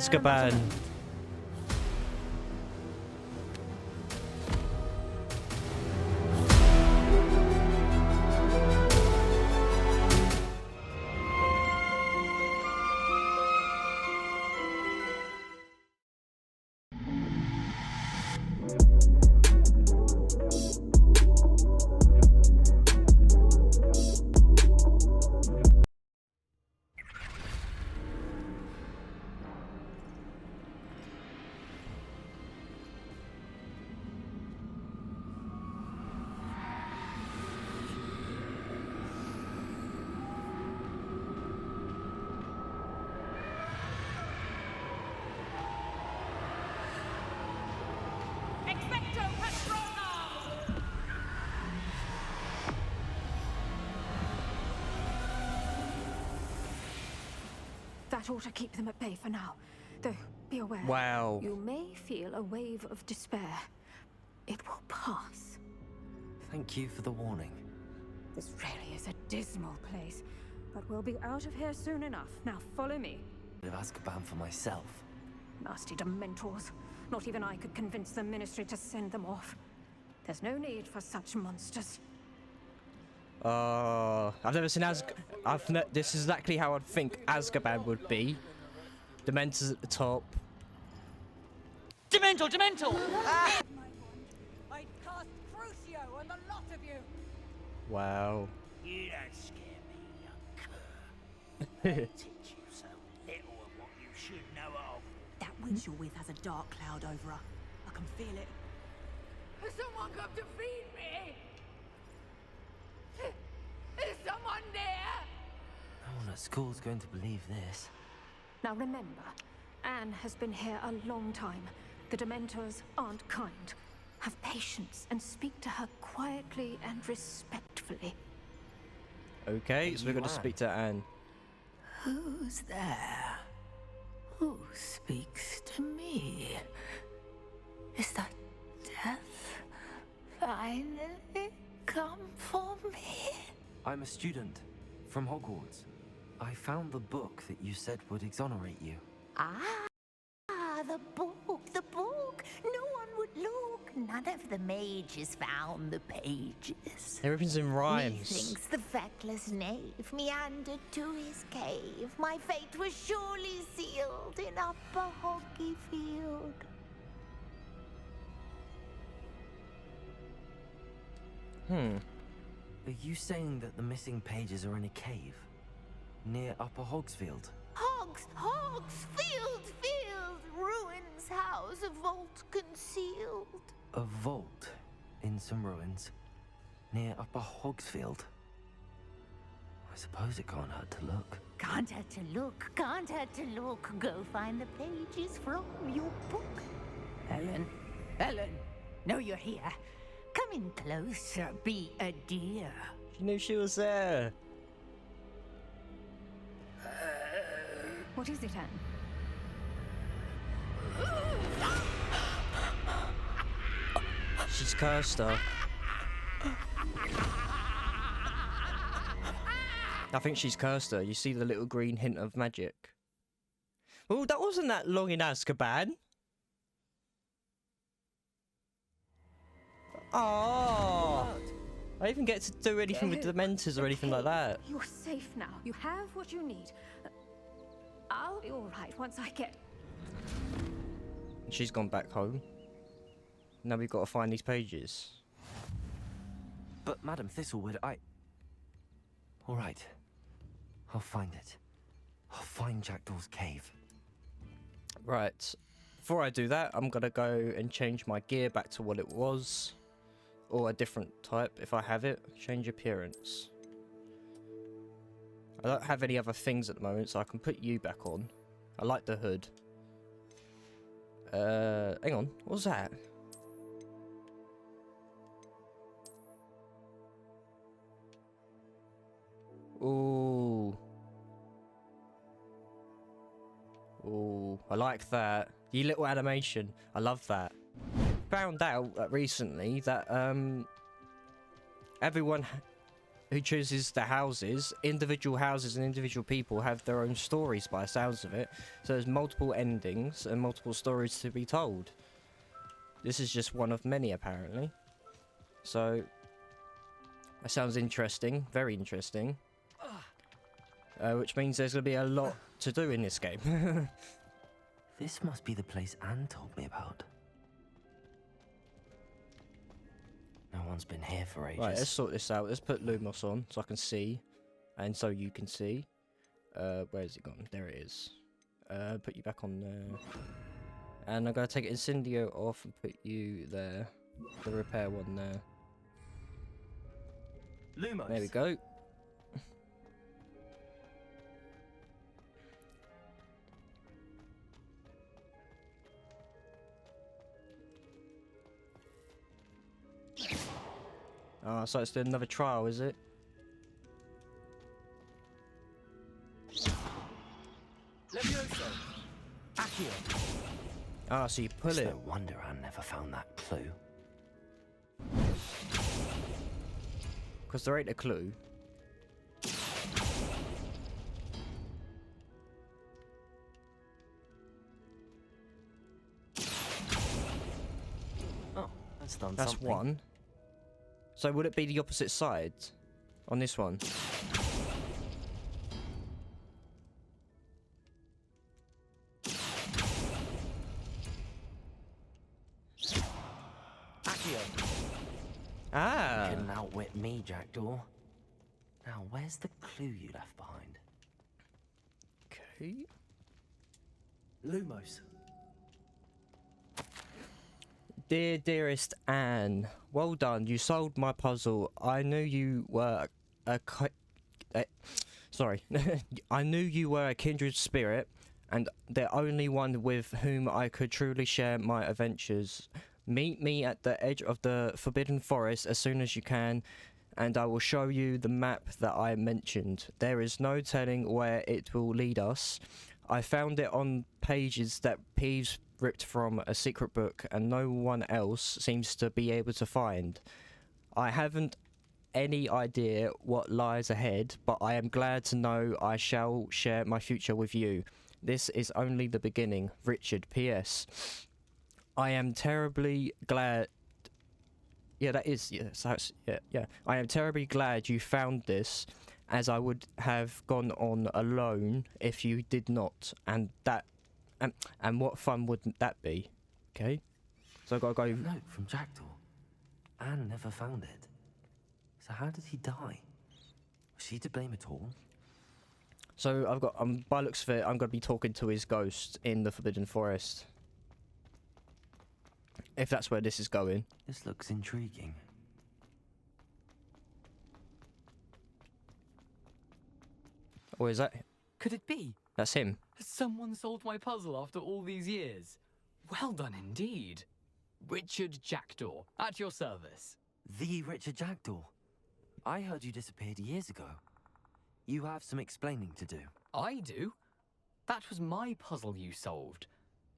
Azkaban. That ought to keep them at bay for now. Though, be aware. Wow. You may feel a wave of despair. It will pass. Thank you for the warning. This really is a dismal place. But we'll be out of here soon enough. Now follow me. Of Azkaban for myself. Nasty Dementors. Not even I could convince the Ministry to send them off. There's no need for such monsters. I've never seen this is exactly how I'd think Azkaban would be. Dementors at the top. Dementor! Dementor! I'd cast Crucio on the lot of you! Wow. You don't scare me, young cur. I teach you so little of what you should know of. That witch you're with has a dark cloud over her. I can feel it. Has someone come to feed me? Is someone there? No one at school's going to believe this. Now remember, Anne has been here a long time. The Dementors aren't kind. Have patience and speak to her quietly and respectfully. Okay, so we're going to speak to Anne. Who's there? Who speaks to me? Is that death finally come for me? I'm a student from Hogwarts. I found the book that you said would exonerate you. Ah, the book, the book. No one would look. None of the mages found the pages. Everything's in rhymes. Methinks the feckless knave meandered to his cave. My fate was surely sealed in Upper Hoggy Field. Are you saying that the missing pages are in a cave? Near Upper Hogsfield? Hogsfield, ruins house, a vault concealed. A vault in some ruins? Near Upper Hogsfield? I suppose it can't hurt to look. Can't hurt to look, can't hurt to look. Go find the pages from your book. Ellen, know you're here. Come in closer, be a dear. She knew she was there. What is it, Anne? She's cursed her. I think she's cursed her. You see the little green hint of magic. Well, that wasn't that long in Azkaban. Oh, I didn't even get to do anything with Dementors or anything like that. You're safe now. You have what you need. I'll be all right once I get... She's gone back home. Now we've got to find these pages. But Madam Thistlewood, all right. I'll find it. I'll find Jackdaw's cave. Right. Before I do that, I'm going to go and change my gear back to what it was. Or a different type, if I have it. Change appearance. I don't have any other things at the moment, so I can put you back on. I like the hood. Hang on. What was that? Ooh. Ooh, I like that. You little animation. I love that. Found out recently that everyone who chooses the houses. Individual houses and individual people have their own stories by the sounds of it. So there's multiple endings and multiple stories to be told. This is just one of many, apparently. So that sounds interesting, very interesting. Which means there's going to be a lot to do in this game. This must be the place Anne told me about. No one's been here for ages. Right, let's sort this out. Let's put Lumos on so I can see. And so you can see. Where's it gone? There it is. Put you back on there. And I'm going to take Incendio off and put you there. The repair one there. Lumos. There we go. Ah, so it's doing another trial, is it? Levioso. Accio. Ah, so you pull It's it. no wonder Anne never found that clue. Because there ain't a clue. Oh, that's done That's something. one. So would it be the opposite side on this one? Accio. Ah! Couldn't outwit me, Jackdaw. Now, where's the clue you left behind? Okay. Lumos. Dear dearest Anne, well done. You solved my puzzle. I knew you were sorry. I knew you were a kindred spirit, and the only one with whom I could truly share my adventures. Meet me at the edge of the Forbidden Forest as soon as you can, and I will show you the map that I mentioned. There is no telling where it will lead us. I found it on pages that Peeves ripped from a secret book, and no one else seems to be able to find. I haven't any idea what lies ahead, but I am glad to know I shall share my future with you. This is only the beginning. Richard, P.S. I am terribly glad... Yeah, that is... Yeah, so that's, yeah. I am terribly glad you found this, as I would have gone on alone if you did not. And that... And what fun would that be? Okay? So I've got to go... Note from Jackdaw. Anne never found it. So how did he die? Was she to blame at all? So I've got... by looks of it, I'm going to be talking to his ghost in the Forbidden Forest. If that's where this is going. This looks intriguing. Or is that... Could it be? That's him. Has someone solved my puzzle after all these years? Well done indeed. Richard Jackdaw, at your service. The Richard Jackdaw. I heard you disappeared years ago. You have some explaining to do. I do? That was my puzzle you solved.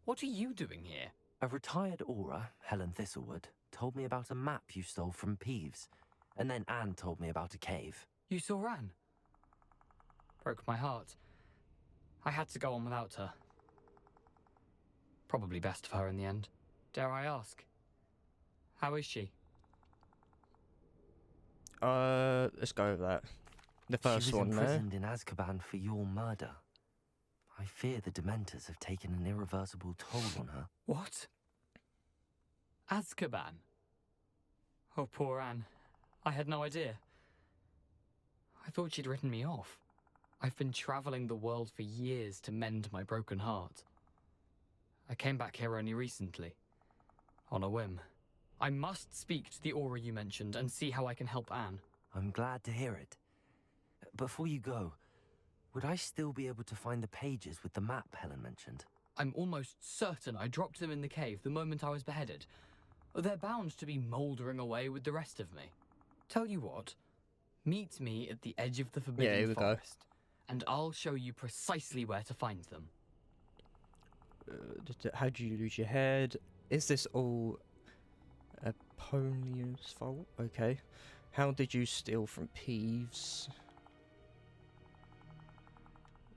What are you doing here? A retired aura, Helen Thistlewood, told me about a map you stole from Peeves. And then Anne told me about a cave. You saw Anne? Broke my heart. I had to go on without her. Probably best for her in the end. Dare I ask? How is she? Let's go with that. The first she was one there. imprisoned in Azkaban for your murder. I fear the Dementors have taken an irreversible toll on her. What? Azkaban? Oh, poor Anne. I had no idea. I thought she'd written me off. I've been traveling the world for years to mend my broken heart. I came back here only recently. On a whim. I must speak to the aura you mentioned and see how I can help Anne. I'm glad to hear it. Before you go, would I still be able to find the pages with the map Helen mentioned? I'm almost certain I dropped them in the cave the moment I was beheaded. They're bound to be mouldering away with the rest of me. Tell you what, meet me at the edge of the Forbidden Forest, and I'll show you precisely where to find them. How do you lose your head? Is this all Apolonia's fault? Okay. How did you steal from Peeves?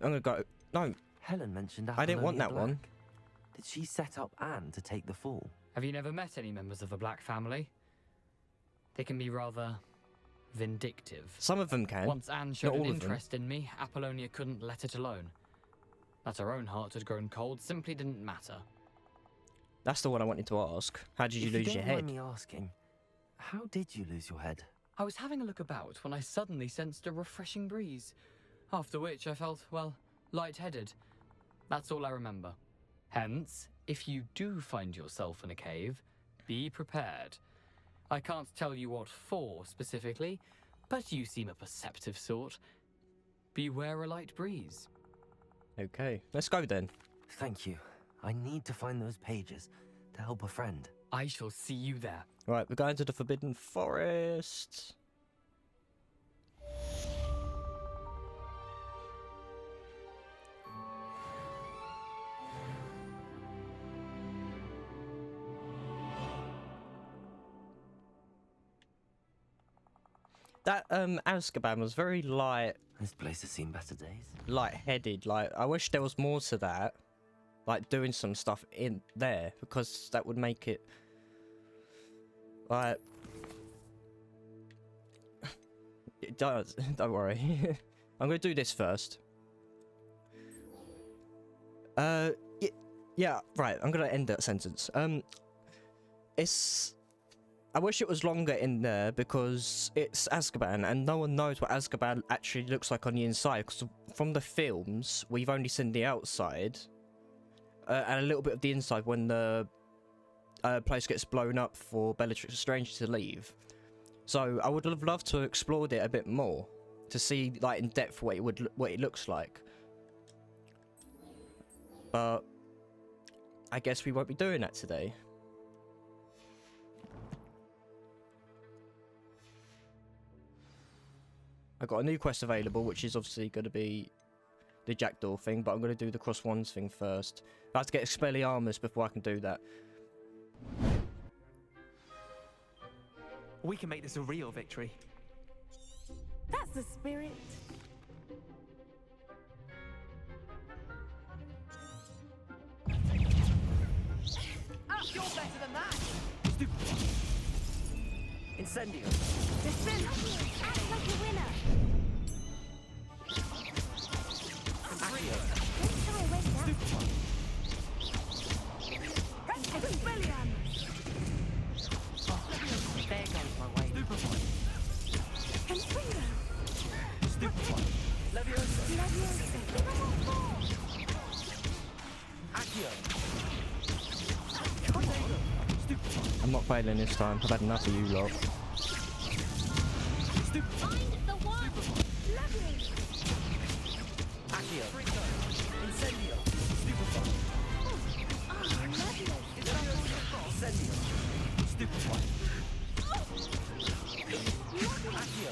I'm gonna go. No, Helen mentioned I didn't want Apollonia that one. Black. Did she set up Anne to take the fall? Have you never met any members of the Black family? They can be rather vindictive. Some of them can. Once Anne showed Not an all of them. interest in me, Apollonia couldn't let it alone. That her own heart had grown cold simply didn't matter. That's the one I wanted to ask. How did you If lose you your don't mind head? me asking, how did you lose your head? I was having a look about when I suddenly sensed a refreshing breeze, after which I felt, well, lightheaded. That's all I remember. Hence, if you do find yourself in a cave, be prepared. I can't tell you what for specifically, but you seem a perceptive sort. Beware a light breeze. Okay, let's go then. Thank you. I need to find those pages to help a friend. I shall see you there. Right, we're going to the Forbidden Forest. That Azkaban was very This place has seen better days. light-headed. Like, I wish there was more to that. Like, doing some stuff in there, because that would make it like it does. Don't worry. I'm gonna do this first. Yeah, right. I'm gonna end that sentence. It's. I wish it was longer in there because it's Azkaban and no one knows what Azkaban actually looks like on the inside. Because from the films, we've only seen the outside and a little bit of the inside when the place gets blown up for Bellatrix Strange to leave. So I would have loved to have explored it a bit more to see, like, in depth what it looks like. But I guess we won't be doing that today. I got a new quest available, which is obviously going to be the Jackdaw thing, but I'm going to do the Cross Wands thing first. I have to get Expelliarmus before I can do that. We can make this a real victory. That's the spirit. You're better than that. Incendio! Act like a winner. Accio! Let's try a way down. There goes my way. Stupefy! Leviosa! Accio! I'm not failing this time. I've had enough of you lot. Find the one. Accio! Incendio! Stupefy! Incendio! Stupefy! Accio!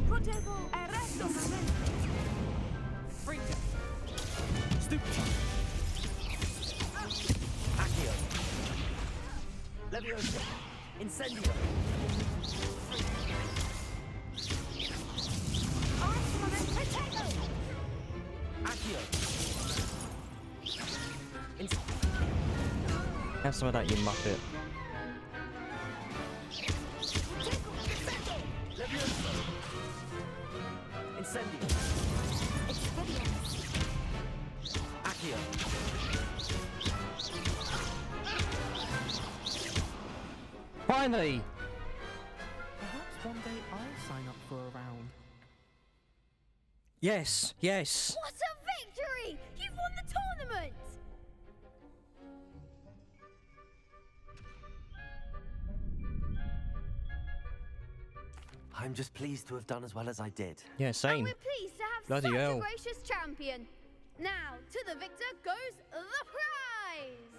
Protejo. Arresto. Freaker! Stupefy! Accio! Leviosa! Incendio! Accio! Have some of that, you muppet. Leviosa! Incendio! Accio! Finally! Perhaps one day I'll sign up for a round. Yes, yes. What a victory! You've won the tournament! I'm just pleased to have done as well as I did. Yeah, same. We're pleased to have Bloody such hell. a gracious champion. Now, to the victor goes the prize!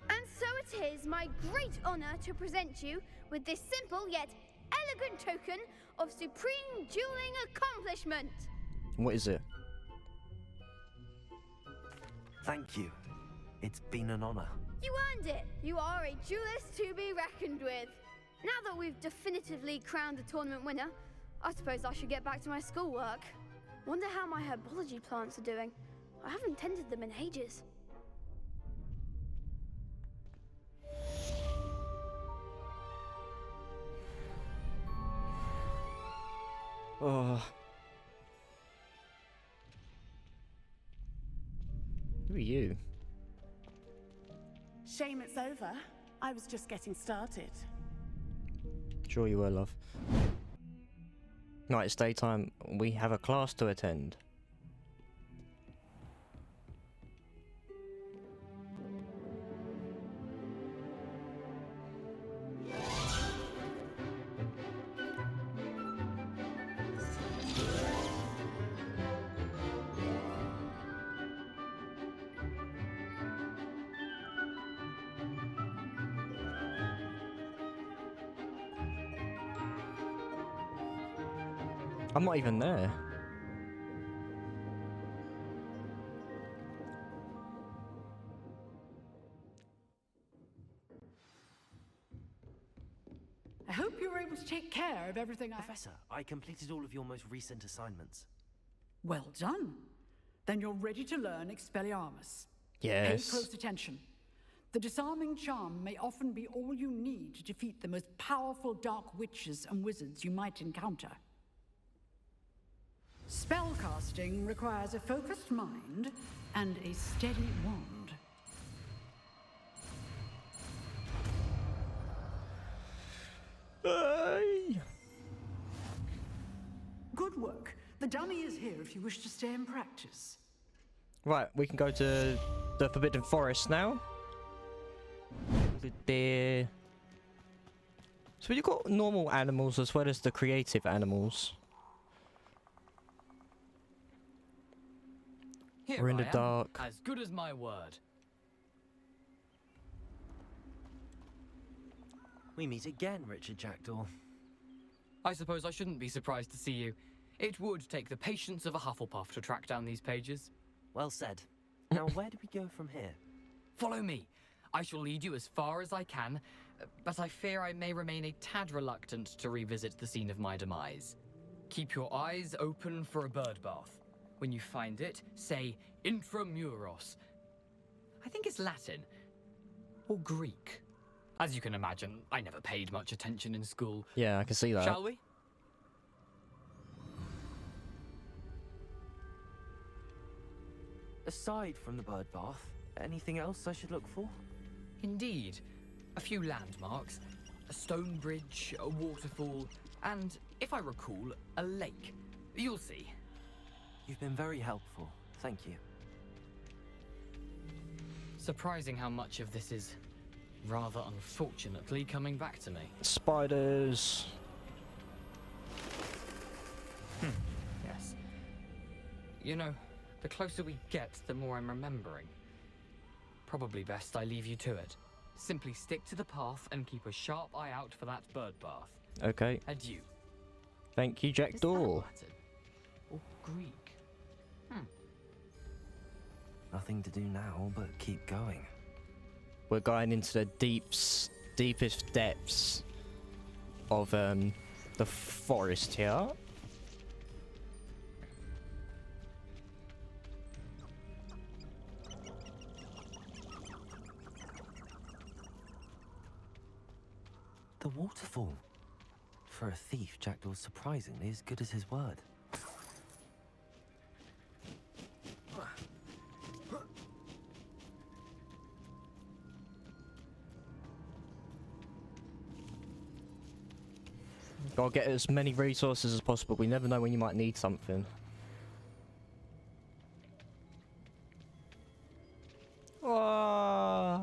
And so it is my great honor to present you with this simple yet elegant token of supreme dueling accomplishment. What is it? Thank you. It's been an honor. You earned it. You are a duelist to be reckoned with. Now that we've definitively crowned the tournament winner, I suppose I should get back to my schoolwork. Wonder how my herbology plants are doing. I haven't tended them in ages. Oh. Who are you? Shame it's over. I was just getting started. Sure you were, love. Right, it's daytime. We have a class to attend. I'm not even there. I hope you were able to take care of everything Professor, I completed all of your most recent assignments. Well done. Then you're ready to learn Expelliarmus. Yes. Pay close attention. The disarming charm may often be all you need to defeat the most powerful dark witches and wizards you might encounter. Spellcasting requires a focused mind and a steady wand. Good work. The dummy is here if you wish to stay and practice. Right, we can go to the Forbidden Forest now. There. So you've got normal animals as well as the creative animals. Here We're in I the am, dark. as good as my word. We meet again, Richard Jackdaw. I suppose I shouldn't be surprised to see you. It would take the patience of a Hufflepuff to track down these pages. Well said. Now, where do we go from here? Follow me. I shall lead you as far as I can, but I fear I may remain a tad reluctant to revisit the scene of my demise. Keep your eyes open for a bird bath. When you find it, say intramuros. I think it's Latin. Or Greek. As you can imagine, I never paid much attention in school. Yeah, I can see that. Shall we? Aside from the bird bath, anything else I should look for? Indeed. A few landmarks. A stone bridge, a waterfall, and, if I recall, a lake. You'll see. You've been very helpful. Thank you. Surprising how much of this is, rather unfortunately, coming back to me. Spiders. Yes. You know, the closer we get, the more I'm remembering. Probably best I leave you to it. Simply stick to the path and keep a sharp eye out for that bird bath. Okay. Adieu. Thank you, Is that Jackdaw. Latin? Or Greek? Nothing to do now but keep going. We're going into the deepest depths of the forest here. The waterfall. For a thief, Jackdaw's surprisingly as good as his word. Gotta get as many resources as possible. We never know when you might need something. Ah.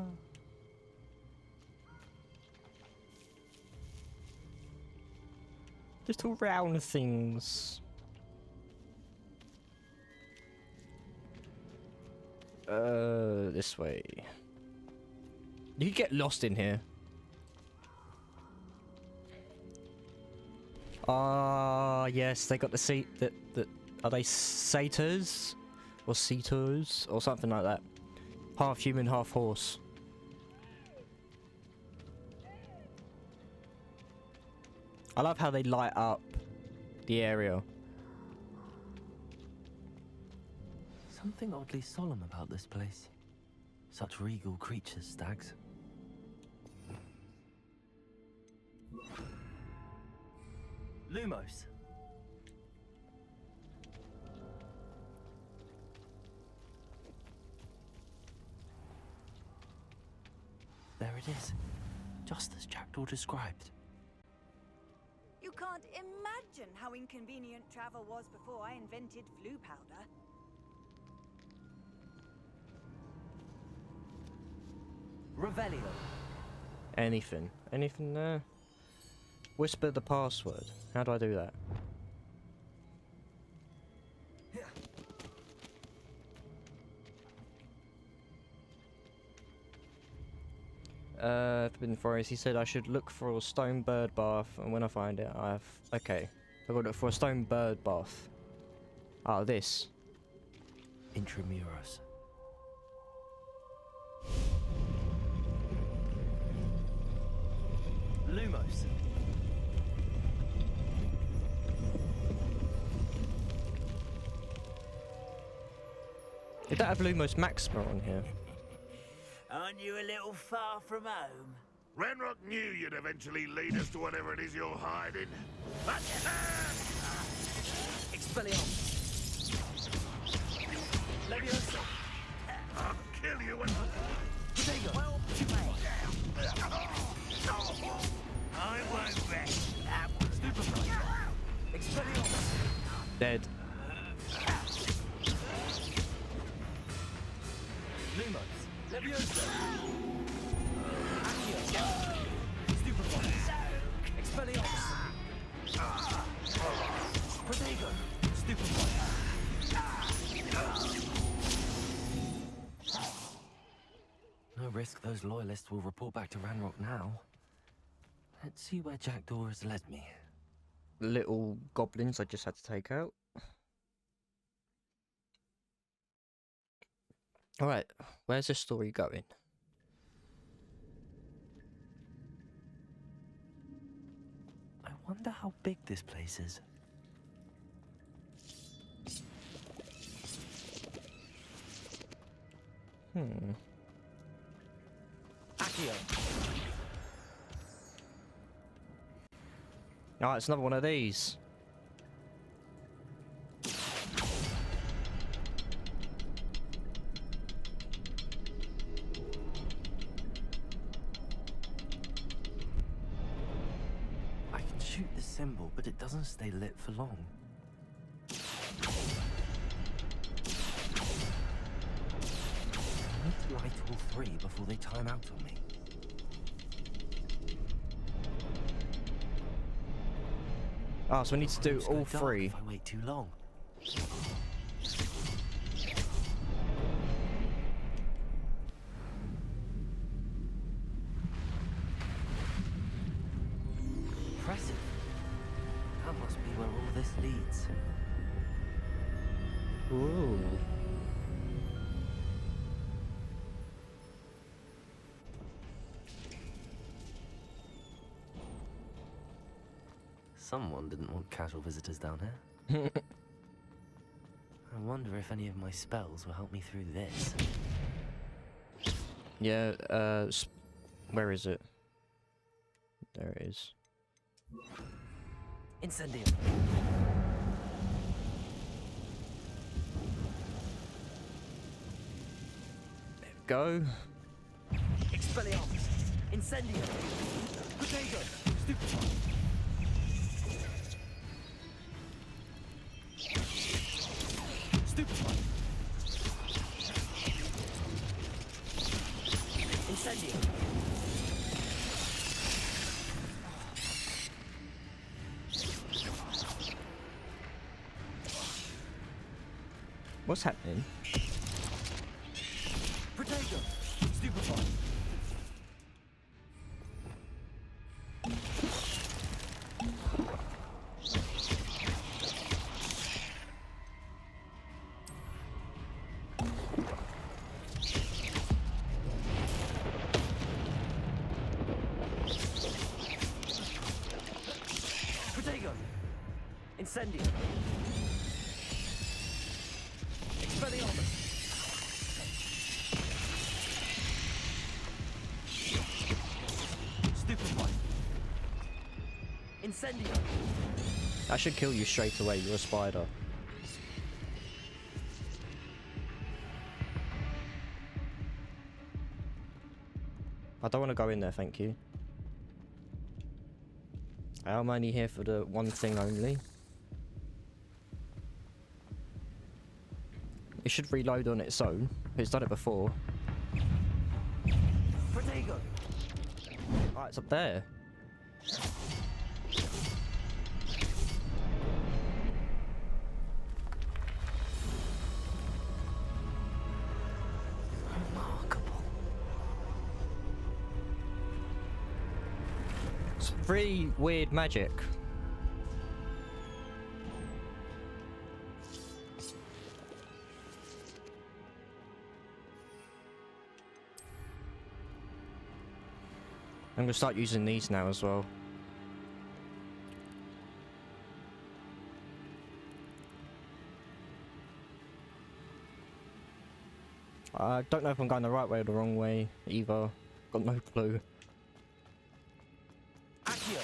Little round things. This way. You could get lost in here. Ah, yes, they got the seat that are they satyrs or cetars or something like that. Half human, half horse. I love how they light up the area. Something oddly solemn about this place. Such regal creatures, stags. Lumos. There it is. Just as Jackdaw described. You can't imagine how inconvenient travel was before I invented flu powder. Revelio. Anything. Anything there? Whisper the password. How do I do that? Forbidden Forest, he said I should look for a stone bird bath, and when I find it, I have... Okay. I've got to look for a stone bird bath. Ah, this. Intramuros. Lumos. They don't have Lumos Maxima on here. Aren't you a little far from home? Ranrock knew you'd eventually lead us to whatever it is you're hiding. Expelliarmus. Leviosa. I'll kill you when... Well played. I won't rest. Stupefy. Expelliarmus. Dead. Lumos. Leviosa. Accio. Stupefy. Expelliarmus. Protego. Stupefy. No risk those loyalists will report back to Ranrock now. Let's see where Jackdaw has led me. Little goblins I just had to take out. Alright, where's the story going? I wonder how big this place is. Accio. Oh, it's another one of these. I can shoot the symbol, but it doesn't stay lit for long. I need to light all three before they time out on me. Ah, so we need to do Rooms go all dark three. If I wait too long. Impressive. That must be where all this leads. Ooh. Someone didn't want casual visitors down here. I wonder if any of my spells will help me through this. Yeah, where is it? There it is. Incendium. There we go. Expelliarmus. Incendium. Protego. Stupefy. Stupefy. Incendium. What's happening? Protego. Stupefy. Incendio. Expelliarmus. Stupefy. Incendio. That should kill you straight away. You're a spider. I don't want to go in there, thank you. I'm only here for the one thing only. It should reload on its own. It's done it before. Protego. Oh, it's up there. Remarkable. It's really weird magic. I'm gonna start using these now as well. I don't know if I'm going the right way or the wrong way either. Got no clue. Accio.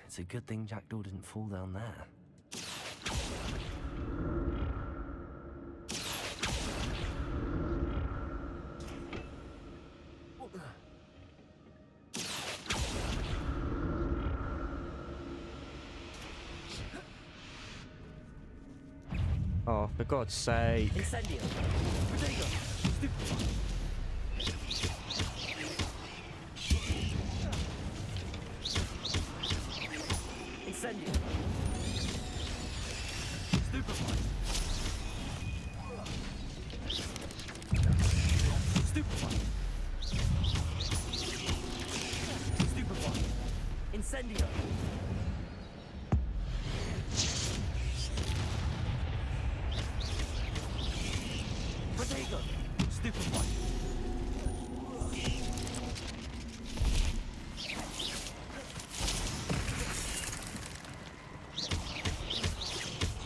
It's a good thing Jackdaw didn't fall down there. Oh, for God's sake. Incendio. Protego. Stupefy. Incendio. Stupefy. Stupefy. Stupefy. Incendio. Protego. Stupefy.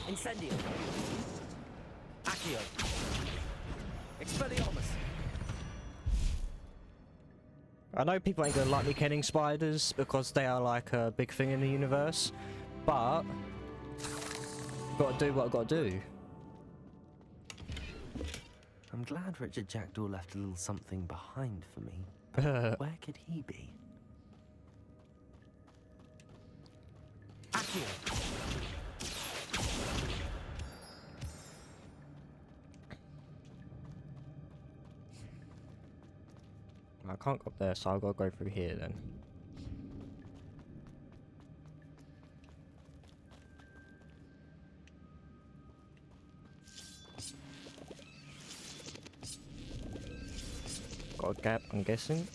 Incendio. Accio. Expelliarmus. I know people ain't gonna like me killing spiders because they are like a big thing in the universe, but gotta do what I gotta do. I'm glad Richard Jackdaw left a little something behind for me. Where could he be? Accio. I can't go up there, so I've got to go through here then. Got a gap, I'm guessing.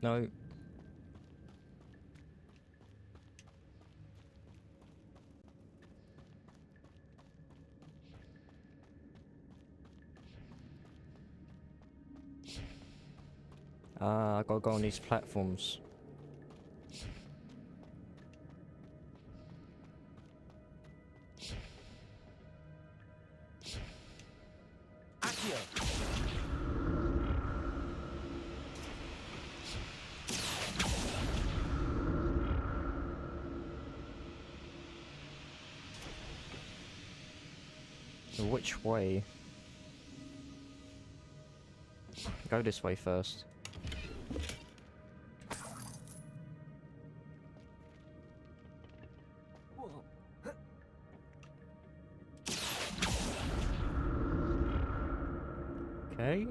No. I gotta go on these platforms. Accio. Which way? Go this way first. Okay.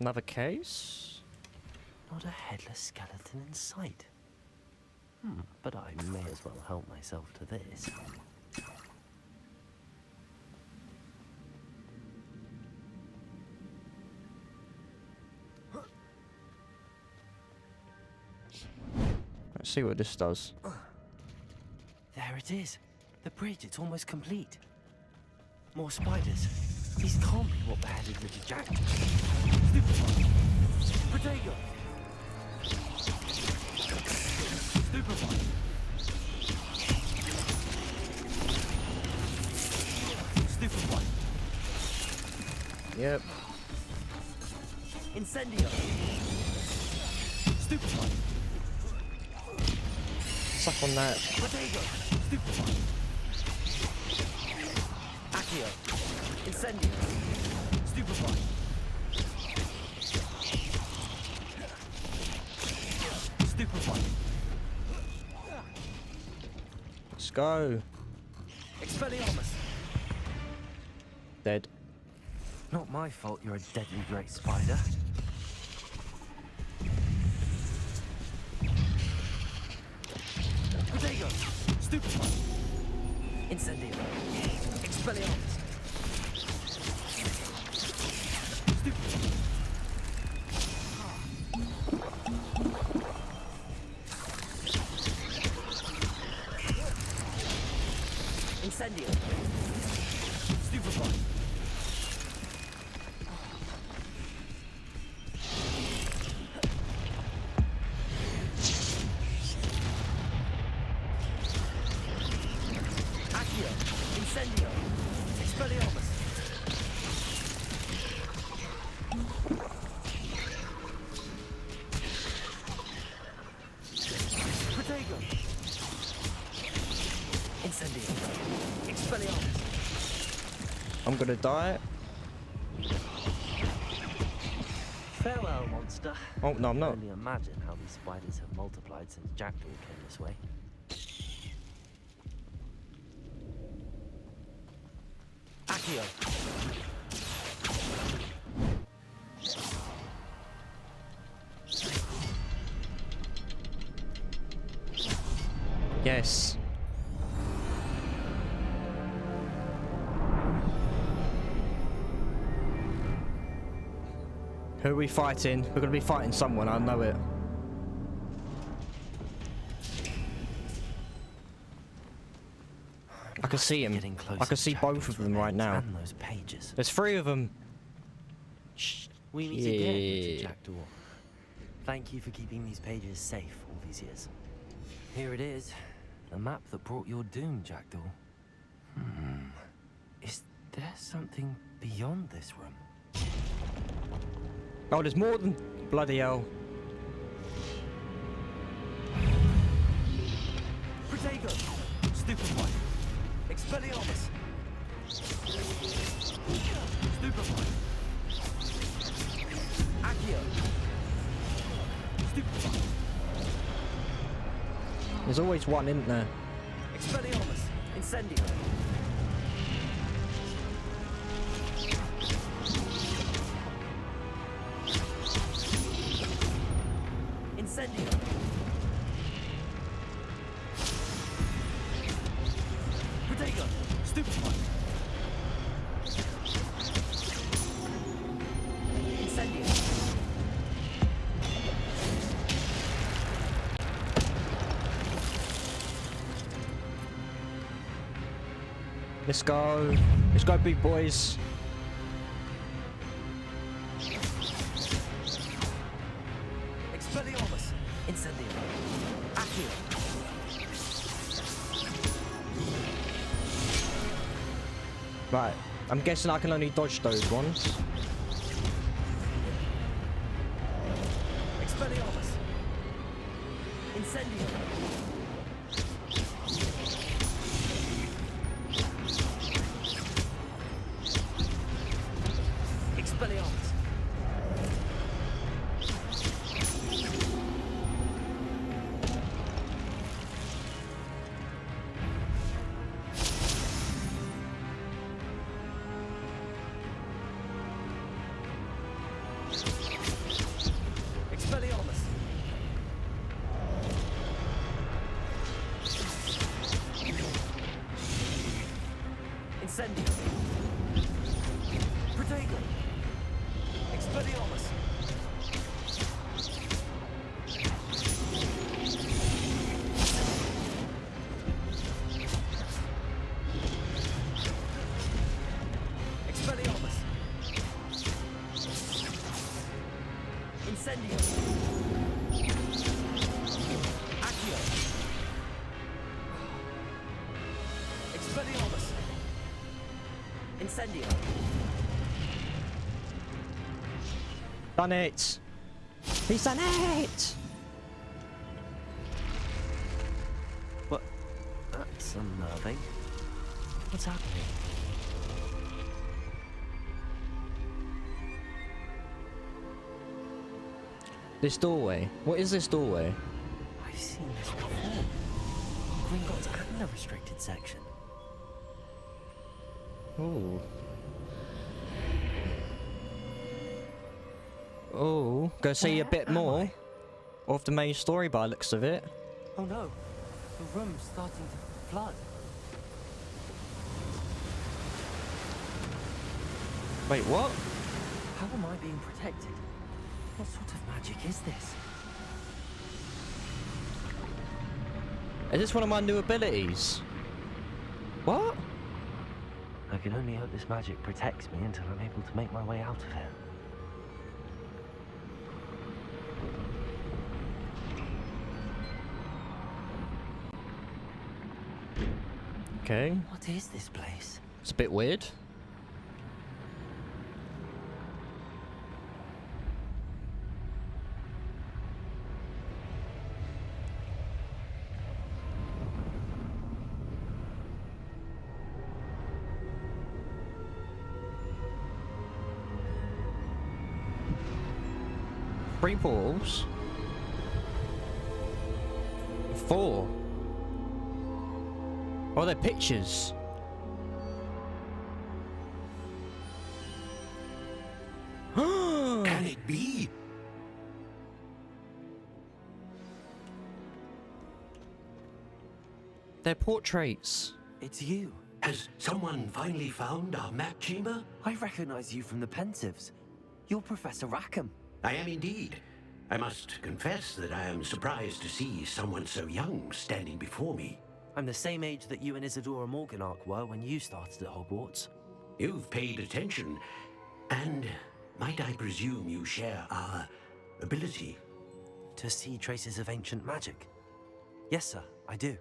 Another case? Not a headless skeleton in sight. But I may as well help myself to this. Let's see what this does. There it is. The bridge, it's almost complete. More spiders. These can't be what beheaded Richard Jack. Stupefy. Protego. Stupefy. Stupefy. Yep. Incendio. Stupefy. Suck on that. Protego. Stupefy. Accio. Incendio. Stupefy. Stupefy. Let's go. Expelliarmus. Dead. Not my fault you're a deadly great spider. Protego. Stupefy. Incendio. Expelliarmus. Stupefy. Incendio. Stupefy. Accio. Incendio. Expelliarmus. Protego. Incendio. Expelliarmus. I'm gonna die. Farewell, monster. Oh, no, I'm not. Only imagine how these spiders have multiplied since Jackdaw came this way. Accio. Yes. Who are we fighting? We're gonna be fighting someone, I know it. I can see him. Getting closer I can to see both of Jackdaw's them right remains now. and those pages. There's 3 of them. We meet again, Richard Jackdaw. Thank you for keeping these pages safe all these years. Here it is, the map that brought your doom, Jackdaw. Is there something beyond this room? Oh, there's more than bloody hell. Protego! Stupefy! Expelliarmus! Stupefy! Accio! Stupefy! There's always one, isn't there? Expelliarmus! Incendio! Incendio! Protego! Stupefy! Incendio! Let's go. Let's go, big boys. Expelliarmus! Incendio! Accio! Right. I'm guessing I can only dodge those ones. Expelliarmus! Incendio! Expelliarmus! Expelliarmus! Incendio! Protego! Expelliarmus! Expelliarmus! Incendio! Accio! Expelliarmus! Incendio! Done it! He's done it! What? That's unnerving. What's happening? This doorway. What is this doorway? I've seen this before. Gringotts and the restricted section. Ooh. Oh, go see a bit more of the main story by the looks of it. Oh no, the room's starting to flood. Wait, what? How am I being protected? What sort of magic is this? Is this one of my new abilities? What? I can only hope this magic protects me until I'm able to make my way out of here. Okay. What is this place? It's a bit weird. Three balls. 4. Oh, they're pictures. Can it be? They're portraits. It's you. Has someone finally found our map chamber? I recognize you from the Pensives. You're Professor Rackham. I am indeed. I must confess that I am surprised to see someone so young standing before me. I'm the same age that you and Isadora Morganach were when you started at Hogwarts. You've paid attention, and might I presume you share our ability? To see traces of ancient magic? Yes, sir, I do.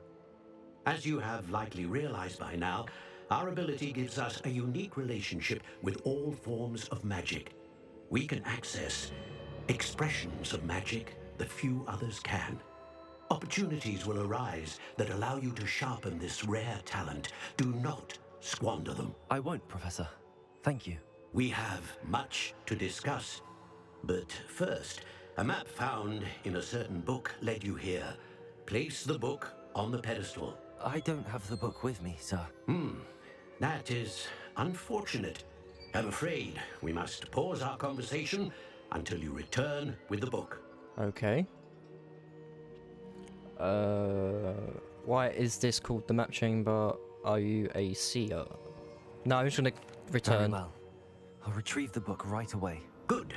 As you have likely realized by now, our ability gives us a unique relationship with all forms of magic. We can access expressions of magic that few others can. Opportunities will arise that allow you to sharpen this rare talent. Do not squander them. I won't, Professor. Thank you. We have much to discuss. But first, a map found in a certain book led you here. Place the book on the pedestal. I don't have the book with me, sir. That is unfortunate. I'm afraid we must pause our conversation until you return with the book. Okay. Why is this called the map chamber? Are you a seer? No, I'm just gonna return. Very well. I'll retrieve the book right away. Good.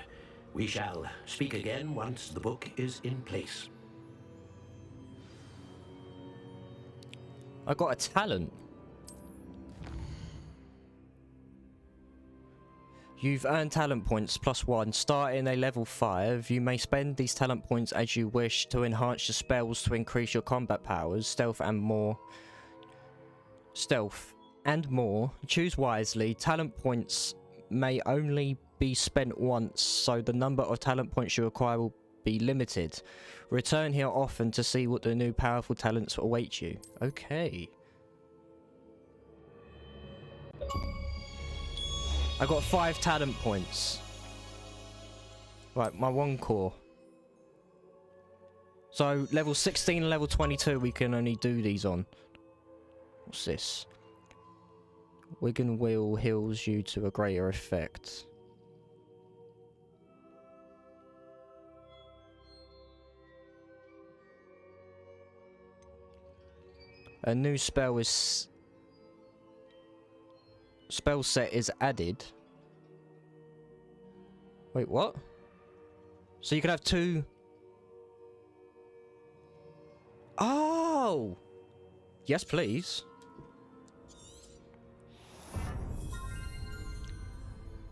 We shall speak again once the book is in place. I got a talent. You've earned talent points +1. Starting a level 5, you may spend these talent points as you wish to enhance your spells to increase your combat powers, stealth and more. Choose wisely. Talent points may only be spent once, so the number of talent points you acquire will be limited. Return here often to see what the new powerful talents await you. Okay. I got 5 talent points. Right, my 1 core. So level 16 and level 22 we can only do these on. What's this? Wigan Wheel heals you to a greater effect. A new spell is... Spell set is added. Wait, what? So you can have 2... Oh! Yes, please.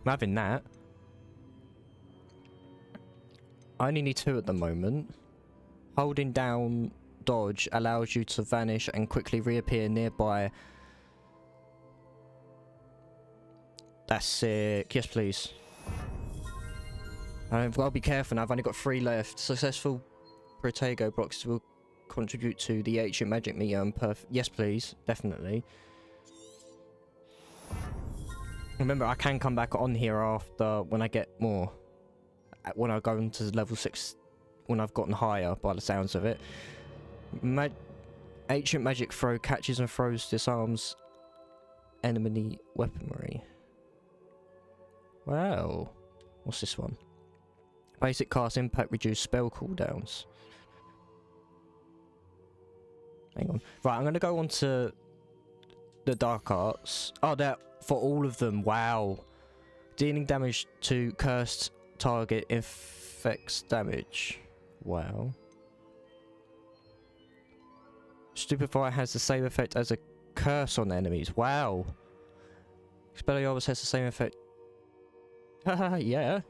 I'm having that. I only need 2 at the moment. Holding down dodge allows you to vanish and quickly reappear nearby. That's sick. Yes, please. I've got to be careful now. I've only got 3 left. Successful Protego blocks will contribute to the ancient magic meter and yes, please. Definitely. Remember, I can come back on here after when I get more. When I go into level 6, when I've gotten higher, by the sounds of it. Ancient magic throw catches and throws, disarms enemy weaponry. Wow. What's this one? Basic cast impact, reduce spell cooldowns. Hang on. Right, I'm going to go on to the dark arts. Oh, that for all of them. Wow. Dealing damage to cursed target inflicts damage. Wow. Stupefy has the same effect as a curse on enemies. Wow. Expelliarmus has the same effect. Haha, yeah.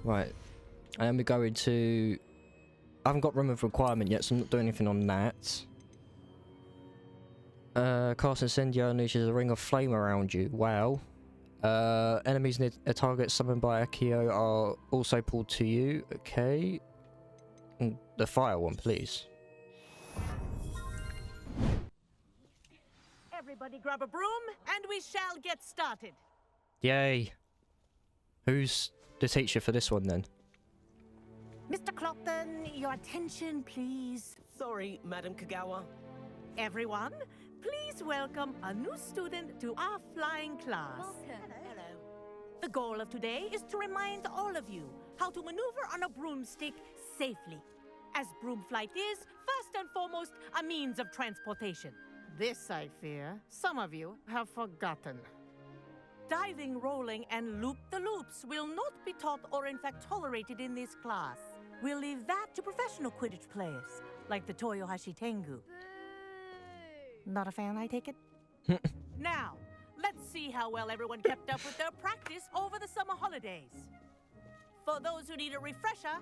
Right. And then we go into... I haven't got room of requirement yet, so I'm not doing anything on that. Cast Incendio unleashes a ring of flame around you. Wow. Enemies near a target summoned by Akio are also pulled to you. Okay. The fire one, please. Everybody grab a broom, and we shall get started. Yay. Who's the teacher for this one, then? Mr. Clopton, your attention, please. Sorry, Madam Kagawa. Everyone, please welcome a new student to our flying class. Welcome. Hello. The goal of today is to remind all of you how to maneuver on a broomstick safely, as broom flight is, first and foremost, a means of transportation. This, I fear, some of you have forgotten. Diving, rolling, and loop-the-loops will not be taught or in fact tolerated in this class. We'll leave that to professional Quidditch players, like the Toyohashi Tengu. Not a fan, I take it? Now, let's see how well everyone kept up with their practice over the summer holidays. For those who need a refresher,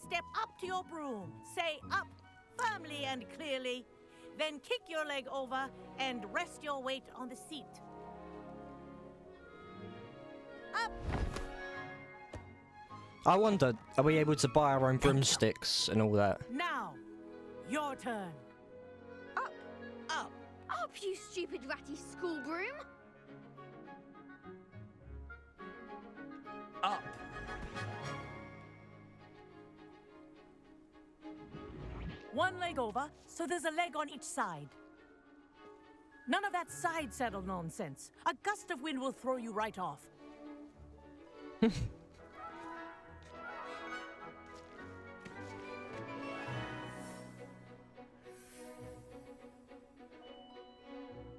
step up to your broom, say up firmly and clearly, then kick your leg over and rest your weight on the seat. Up! I wonder, are we able to buy our own broomsticks and all that? Now, your turn. Up! Up! Up, you stupid ratty school broom! Up. One leg over, so there's a leg on each side. None of that side saddle nonsense. A gust of wind will throw you right off.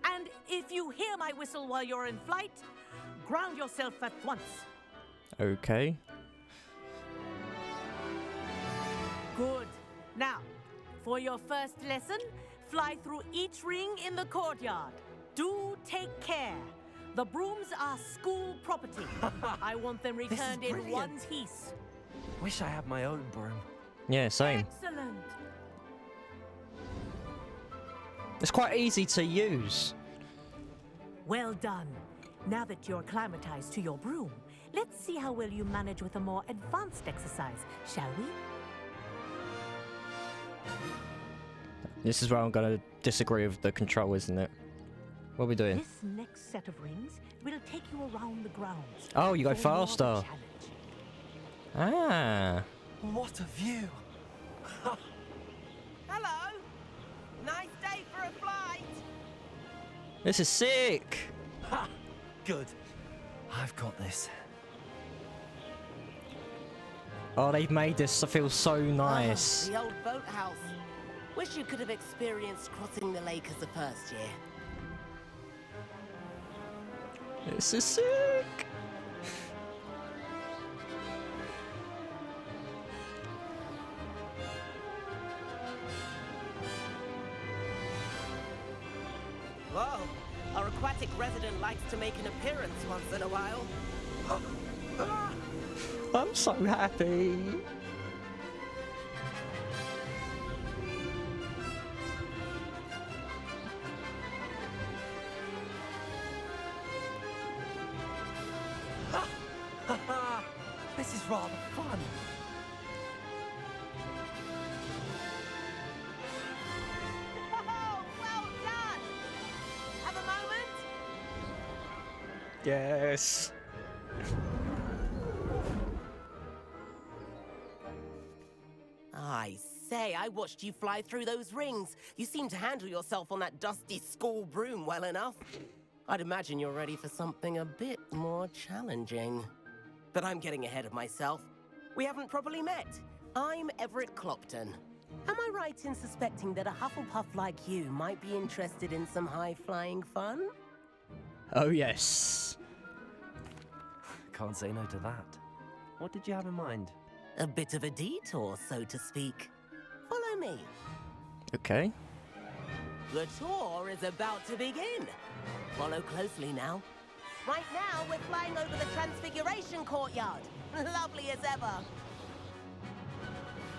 And if you hear my whistle while you're in flight, ground yourself at once. Okay. Good. Now, for your first lesson, fly through each ring in the courtyard. Do take care. The brooms are school property. I want them returned in one piece. Wish I had my own broom. Yeah, same. Excellent. It's quite easy to use. Well done. Now that you're acclimatized to your broom, let's see how well you manage with a more advanced exercise, shall we? This is where I'm going to disagree with the control, isn't it? What are we doing? This next set of rings will take you around the grounds. Oh, you go for more of a faster. challenge. Ah. What a view! Hello. Nice day for a flight. This is sick. Ha! Good. I've got this. Oh, they've made this feel so nice. The old boathouse. Wish you could have experienced crossing the lake as a first year. This is sick. Whoa. Our aquatic resident likes to make an appearance once in a while. I'm so happy. This is rather fun. Oh, well done! Have a moment? Yes. I say, I watched you fly through those rings. You seem to handle yourself on that dusty school broom well enough. I'd imagine you're ready for something a bit more challenging. But I'm getting ahead of myself. We haven't properly met. I'm Everett Clopton. Am I right in suspecting that a Hufflepuff like you might be interested in some high-flying fun? Oh, yes. Can't say no to that. What did you have in mind? A bit of a detour, so to speak. Follow me. Okay. The tour is about to begin. Follow closely now. Right now, we're flying over the Transfiguration Courtyard. Lovely as ever.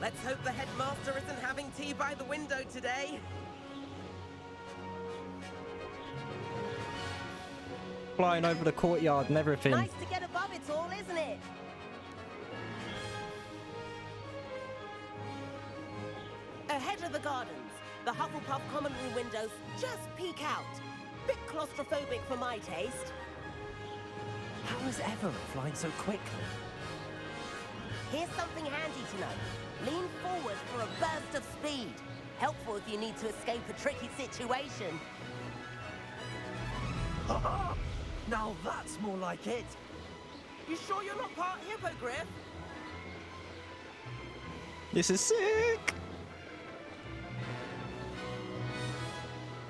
Let's hope the headmaster isn't having tea by the window today. Flying over the courtyard and everything. Nice to get above it all, isn't it? Ahead of the gardens, the Hufflepuff common room windows just peek out. Bit claustrophobic for my taste. How is Everett flying so quickly? Here's something handy to know. Lean forward for a burst of speed. Helpful if you need to escape a tricky situation. Now that's more like it. You sure you're not part hippogriff? This is sick.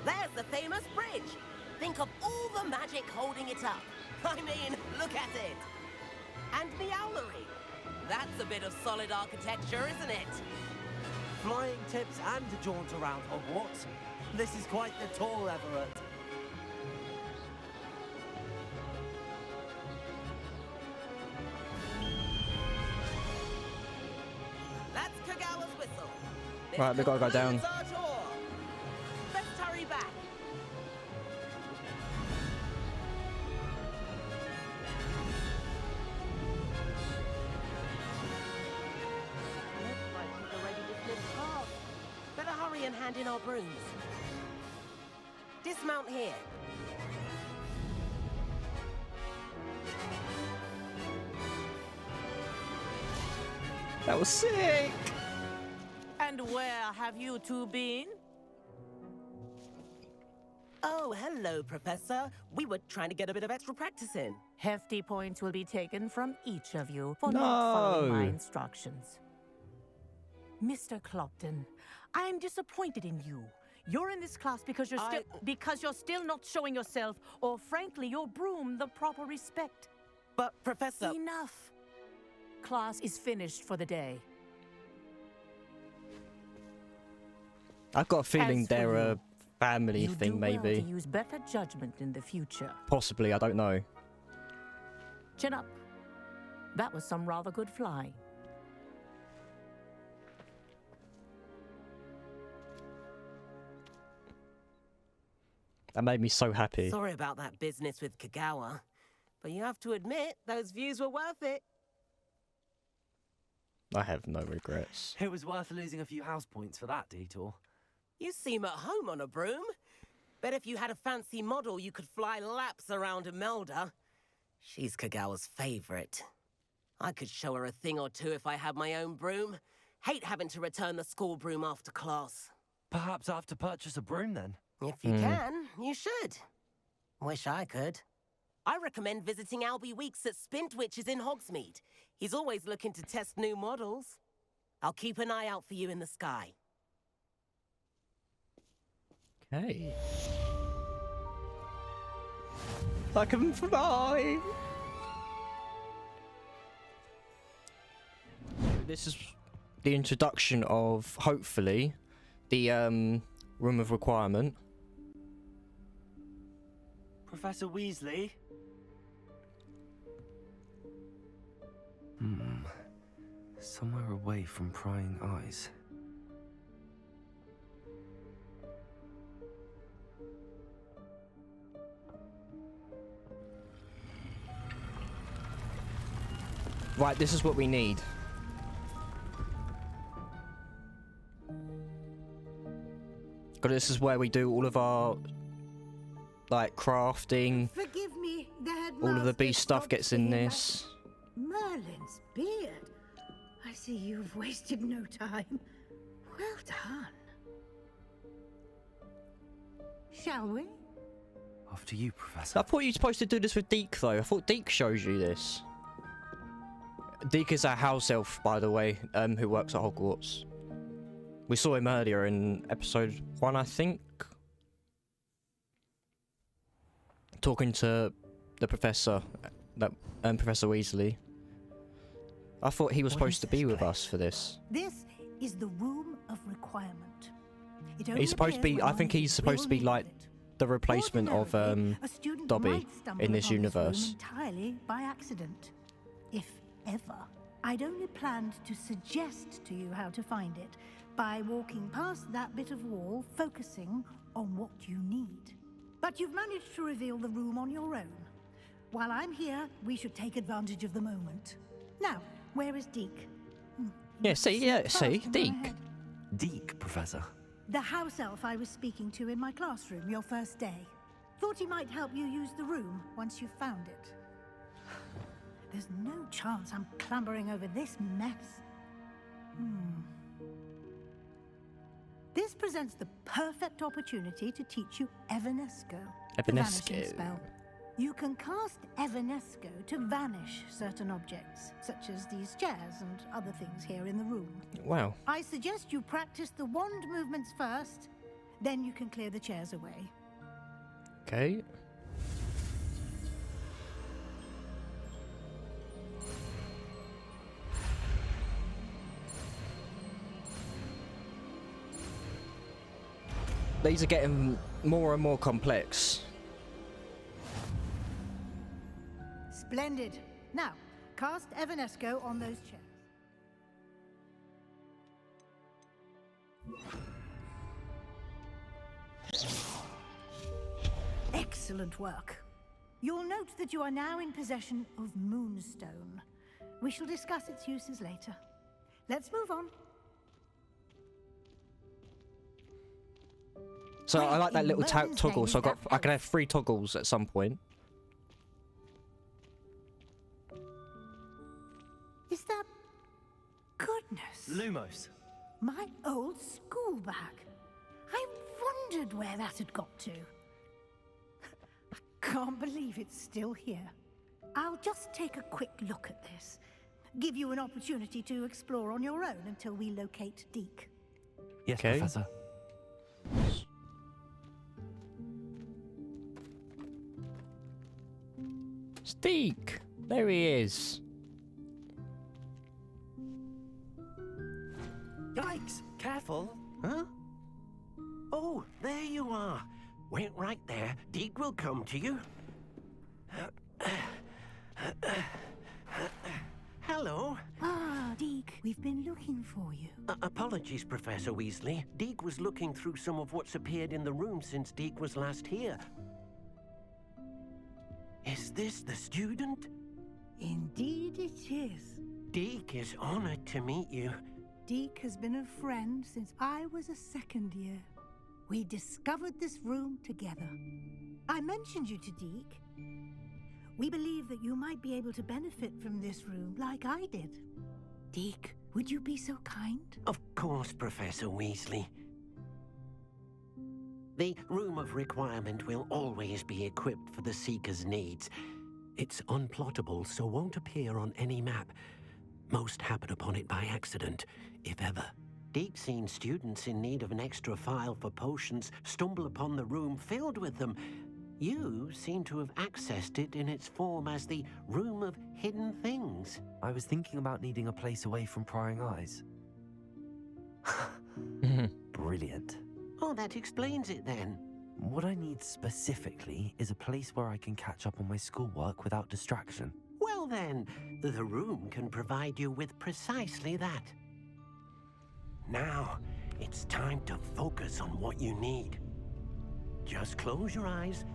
There's the famous bridge. Think of all the magic holding it up. I mean, look at it. And the owlery. That's a bit of solid architecture, isn't it? Flying tips and a jaunt around Hogwarts. This is quite the tour, Everett. That's Kagawa's whistle. Right, we gotta go down. Concludes our tour. Let's hurry back. Looks like she's already dismissed class. Better hurry and hand in our brooms. Dismount here. That was sick. And where have you two been? Oh, hello, Professor. We were trying to get a bit of extra practice in. Hefty points will be taken from each of you for No. not following my instructions. Mr. Clopton, I am disappointed in you. You're in this class because you're still not showing yourself, or frankly, your broom the proper respect. But, Professor... Enough. Class is finished for the day. I've got a feeling As for they're a you, family you thing, do well maybe. to use better judgment in the future. Possibly, I don't know. Chin up. That was some rather good flying. That made me so happy. Sorry about that business with Kagawa, but you have to admit, those views were worth it. I have no regrets. It was worth losing a few house points for that detour. You seem at home on a broom. Bet if you had a fancy model, you could fly laps around Imelda. She's Kagawa's favorite. I could show her a thing or two if I had my own broom. Hate having to return the school broom after class. Perhaps I have to purchase a broom then. If you can, you should. Wish I could. I recommend visiting Albie Weeks at Spintwitches in Hogsmeade. He's always looking to test new models. I'll keep an eye out for you in the sky. Okay. I can fly! This is the introduction of, hopefully, the Room of Requirement. Professor Weasley? Somewhere away from prying eyes. Right, this is what we need. Because this is where we do all of our, like, crafting. Forgive me, the All of the headmaster bee stuff stopped gets in singing this. Merlin's beard. I see you've wasted no time. Well done. Shall we? After you, Professor. I thought you were supposed to do this with Deke, though. I thought Deke shows you this. Deke is our house elf, by the way, who works at Hogwarts. We saw him earlier in episode 1, I think. Talking to the professor, Professor Weasley. I thought he was supposed to be with us for this. This is the room of requirement. He's supposed to be. I think he's supposed to be like the replacement of Dobby in this universe. Entirely by accident, if ever. I'd only planned to suggest to you how to find it by walking past that bit of wall, focusing on what you need. But you've managed to reveal the room on your own. While I'm here, we should take advantage of the moment. Now, where is Deke? Yeah, see, Deke. Deke, Professor. The house elf I was speaking to in my classroom your first day. Thought he might help you use the room once you've found it. There's no chance I'm clambering over this mess. This presents the perfect opportunity to teach you Evanesco. The vanishing spell. You can cast Evanesco to vanish certain objects, such as these chairs and other things here in the room. Wow. I suggest you practice the wand movements first, then you can clear the chairs away. Okay. These are getting more and more complex. Splendid. Now, cast Evanesco on those chairs. Excellent work. You'll note that you are now in possession of Moonstone. We shall discuss its uses later. Let's move on. So I like that little toggle. So I can have 3 toggles at some point. Is that... Goodness. Lumos. My old school bag. I wondered where that had got to. I can't believe it's still here. I'll just take a quick look at this. Give you an opportunity to explore on your own until we locate Deke. Yes, Professor. Deke! There he is. Yikes! Careful! Huh? Oh, there you are. Wait right there. Deke will come to you. Hello. Ah, Deke, we've been looking for you. Apologies, Professor Weasley. Deke was looking through some of what's appeared in the room since Deke was last here. Is this the student? Indeed it is. Deke is honored to meet you. Deke has been a friend since I was a second year. We discovered this room together. I mentioned you to Deke. We believe that you might be able to benefit from this room like I did. Deke, would you be so kind? Of course, Professor Weasley. The Room of Requirement will always be equipped for the Seeker's needs. It's unplottable, so won't appear on any map. Most happen upon it by accident, if ever. Deke's seen students in need of an extra file for potions stumble upon the room filled with them. You seem to have accessed it in its form as the Room of Hidden Things. I was thinking about needing a place away from prying eyes. Brilliant. Oh, that explains it then. What I need specifically is a place where I can catch up on my schoolwork without distraction. Well then, the room can provide you with precisely that. Now, it's time to focus on what you need. Just close your eyes.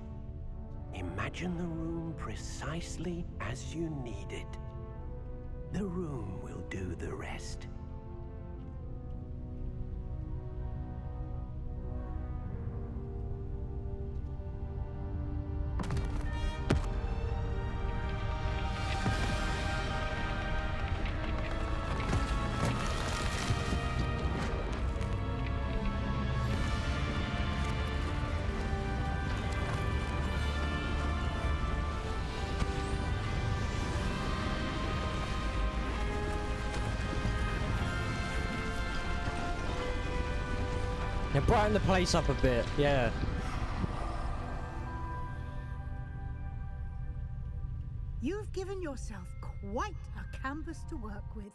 Imagine the room precisely as you need it. The room will do the rest. Yeah, brighten the place up a bit, yeah. You've given yourself quite a canvas to work with.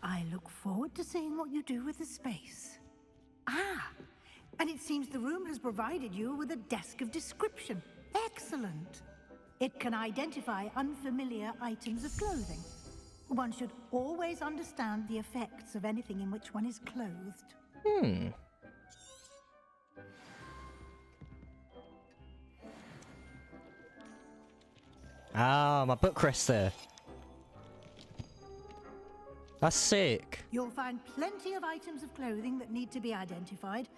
I look forward to seeing what you do with the space. Ah, and it seems the room has provided you with a desk of description. Excellent. It can identify unfamiliar items of clothing. One should always understand the effects of anything in which one is clothed. Ah, my book rests there. That's sick. You'll find plenty of items of clothing that need to be identified.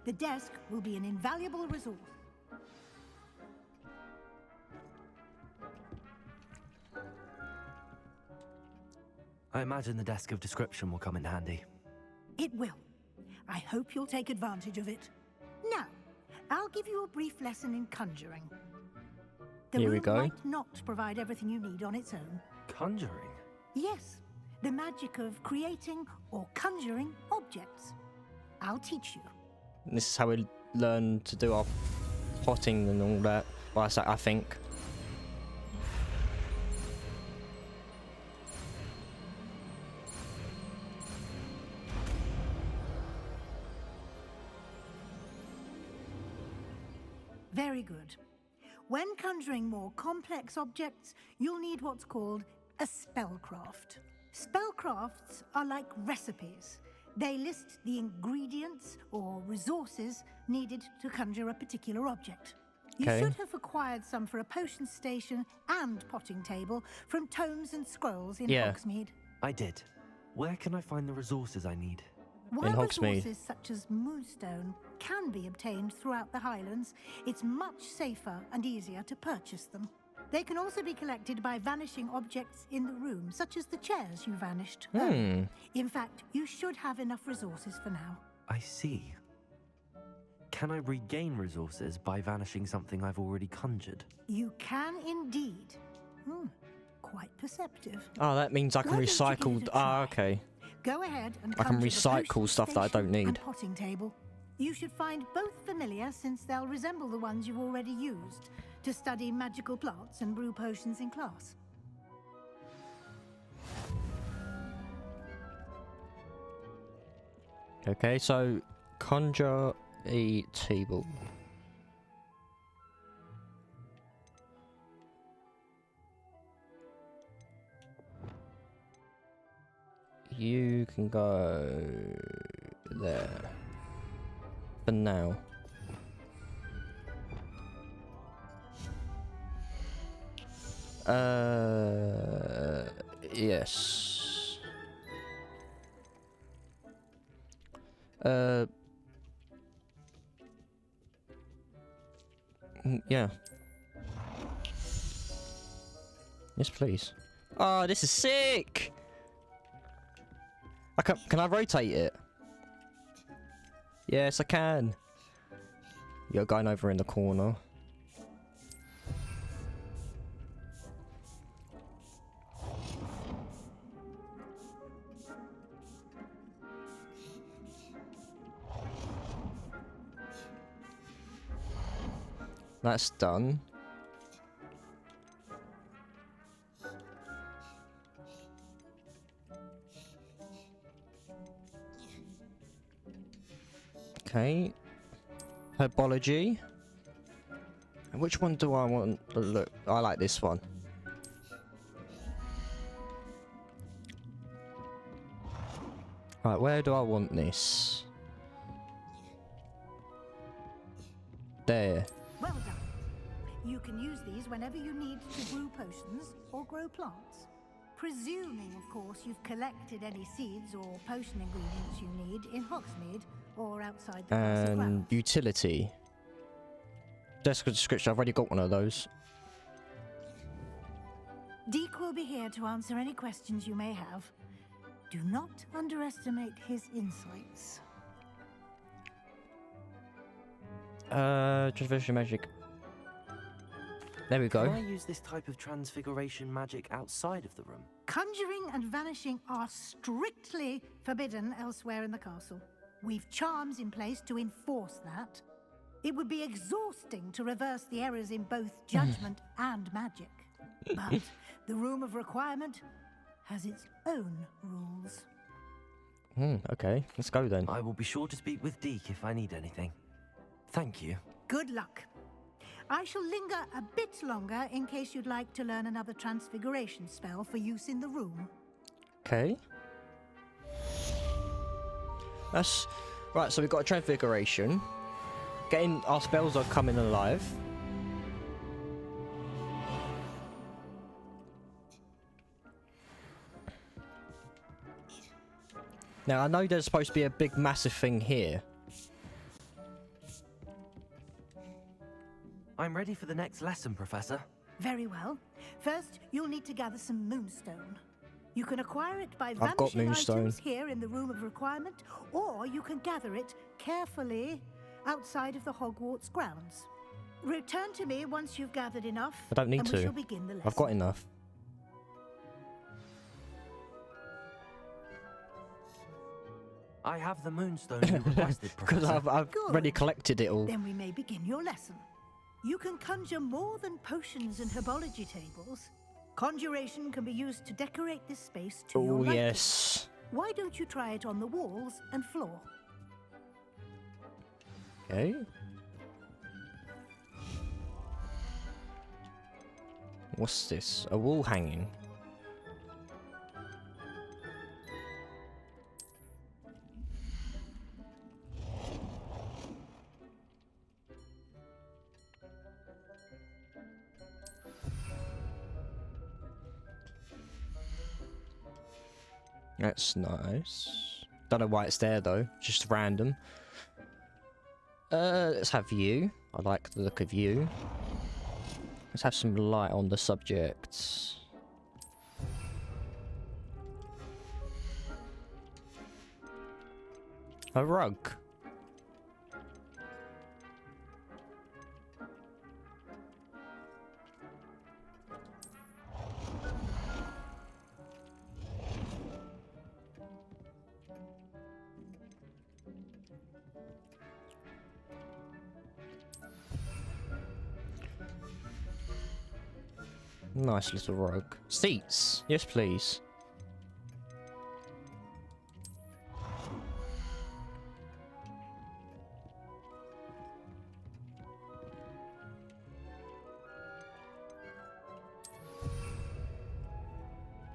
The desk will be an invaluable resource. I imagine the desk of description will come in handy. It will. I hope you'll take advantage of it. Now, I'll give you a brief lesson in conjuring. The Here we room go. might not provide everything you need on its own. Conjuring? Yes, the magic of creating or conjuring objects. I'll teach you. This is how we learn to do our potting and all that. Well, I think. Very good. When conjuring more complex objects, you'll need what's called a spellcraft. Spellcrafts are like recipes. They list the ingredients or resources needed to conjure a particular object. You Okay. should have acquired some for a potion station and potting table from tomes and scrolls in Yeah. Hogsmeade. I did. Where can I find the resources I need? While Hogsmeade. resources such as moonstone can be obtained throughout the Highlands, it's much safer and easier to purchase them. They can also be collected by vanishing objects in the room, such as the chairs you vanished. In fact, you should have enough resources for now. I see. Can I regain resources by vanishing something I've already conjured? You can indeed. Quite perceptive. Oh, that means I can Why don't you give recycle. it a Ah, try? okay. Go ahead and I can conjure the recycle potion stuff that I don't station need. and potting table. You should find both familiar, since they'll resemble the ones you've already used to study magical plants and brew potions in class. Okay, so conjure a table. You can go there for now. Yes. Yeah. Yes, please. Oh, this is sick! Can I rotate it? Yes, I can. You're going over in the corner. That's done. Okay. Herbology. Which one do I want to look? I like this one. Right, where do I want this? There. Well done. You can use these whenever you need to brew potions or grow plants. Presuming, of course, you've collected any seeds or potion ingredients you need in Hogsmeade or outside the castle And grounds. utility. Desk of description, I've already got one of those. Deke will be here to answer any questions you may have. Do not underestimate his insights. Transfiguration magic. There we go. Can I use this type of transfiguration magic outside of the room? Conjuring and vanishing are strictly forbidden elsewhere in the castle. We've charms in place to enforce that. It would be exhausting to reverse the errors in both judgment and magic. But the Room of Requirement has its own rules. Okay, let's go then. I will be sure to speak with Deke if I need anything. Thank you. Good luck. I shall linger a bit longer in case you'd like to learn another transfiguration spell for use in the room. Okay. That's right. So we've got a transfiguration. Getting our spells are coming alive. Now I know there's supposed to be a big, massive thing here. I'm ready for the next lesson, Professor. Very well. First, you'll need to gather some moonstone. You can acquire it by I've got vanishing moonstone. items here in the Room of Requirement, or you can gather it carefully outside of the Hogwarts grounds. Return to me once you've gathered enough. I don't need and to. We shall begin the lesson. I've got enough. I have the moonstone you requested, Because Professor. I've Good. already collected it all. Then we may begin your lesson. You can conjure more than potions and herbology tables. Conjuration can be used to decorate this space to your Oh liking. yes. Why don't you try it on the walls and floor? Okay. What's this? A wall hanging. That's nice. Don't know why it's there though. Just random. Let's have you. I like the look of you. Let's have some light on the subject. A rug. Nice little rug. Seats. Yes, please.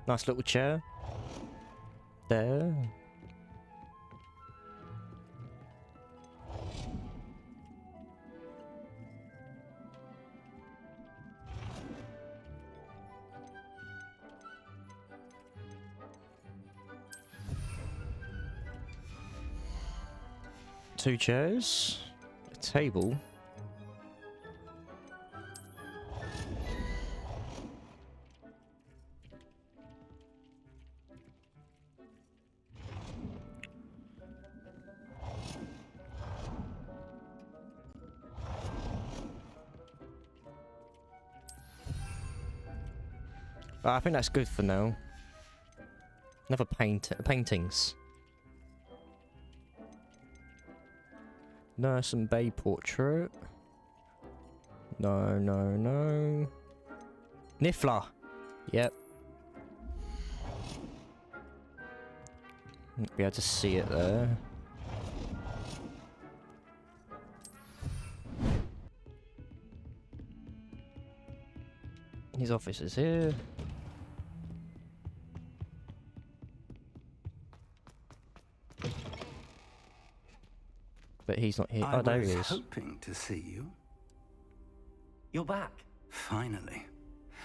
Nice little chair. There. Two chairs, a table. I think that's good for now. Another paintings. Nurse and Bay portrait. No, no, no. Niffler. Yep. Won't be able to see it there. His office is here. But he's not here. Oh, there he I is. was hoping to see you. You're back. Finally.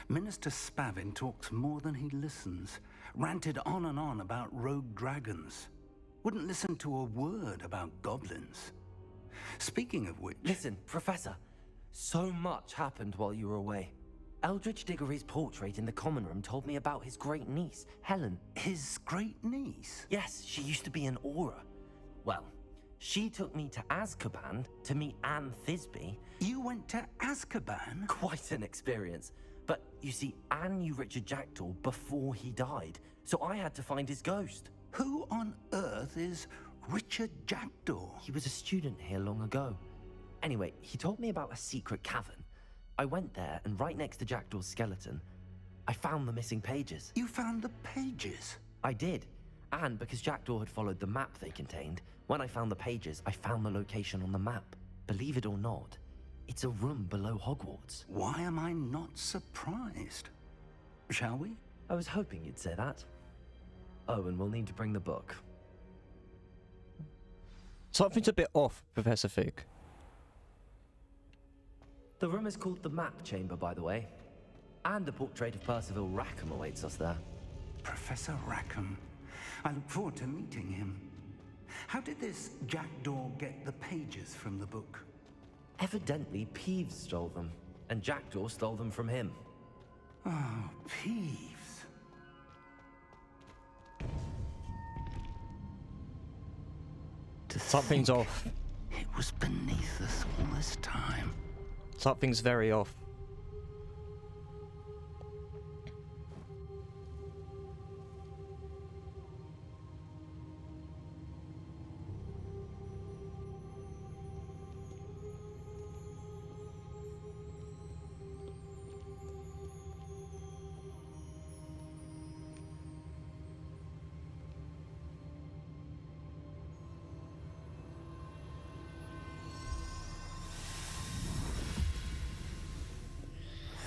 Minister Spavin talks more than he listens. Ranted on and on about rogue dragons. Wouldn't listen to a word about goblins. Speaking of which... Listen, Professor. So much happened while you were away. Eldridge Diggory's portrait in the common room told me about his great niece, Helen. His great niece? Yes, she used to be an Auror. Well, she took me to Azkaban to meet Anne Thisbe. You went to Azkaban? Quite an experience. But you see, Anne knew Richard Jackdaw before he died, so I had to find his ghost. Who on earth is Richard Jackdaw? He was a student here long ago. Anyway, he told me about a secret cavern. I went there, and right next to Jackdaw's skeleton, I found the missing pages. You found the pages? I did. And because Jackdaw had followed the map they contained, when I found the pages, I found the location on the map. Believe it or not, it's a room below Hogwarts. Why am I not surprised? Shall we? I was hoping you'd say that. Oh, and we'll need to bring the book. Something's a bit off, Professor Fig. The room is called the Map Chamber, by the way. And a portrait of Percival Rackham awaits us there. Professor Rackham. I look forward to meeting him. How did this Jackdaw get the pages from the book? Evidently, Peeves stole them, and Jackdaw stole them from him. Oh, Peeves. Something's off. It was beneath us all this time. Something's very off.